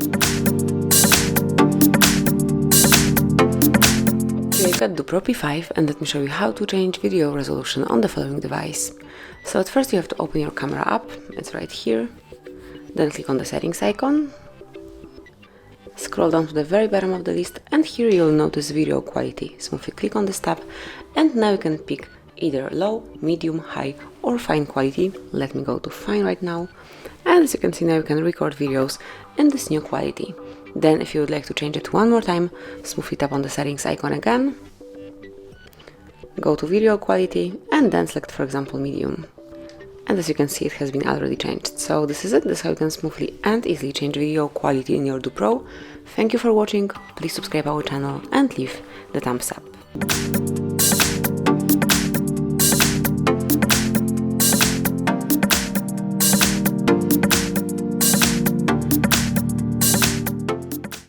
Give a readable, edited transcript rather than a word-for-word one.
Here I've got DOOPRO P5 and let me show you how to change video resolution on the following device. So at first you have to open your camera app, it's right here, then click on the settings icon, scroll down to the very bottom of the list, and here you'll notice video quality. Smoothly click on this tab and now you can pick either low, medium, high or fine quality. Let me go to fine right now, and as you can see now you can record videos in this new quality. Then if you would like to change it one more time, smoothly tap on the settings icon again, go to video quality and then select for example medium. And as you can see, it has been already changed. So this is it. This is how you can smoothly and easily change video quality in your DOOPRO. Thank you for watching. Please subscribe our channel and leave the thumbs up.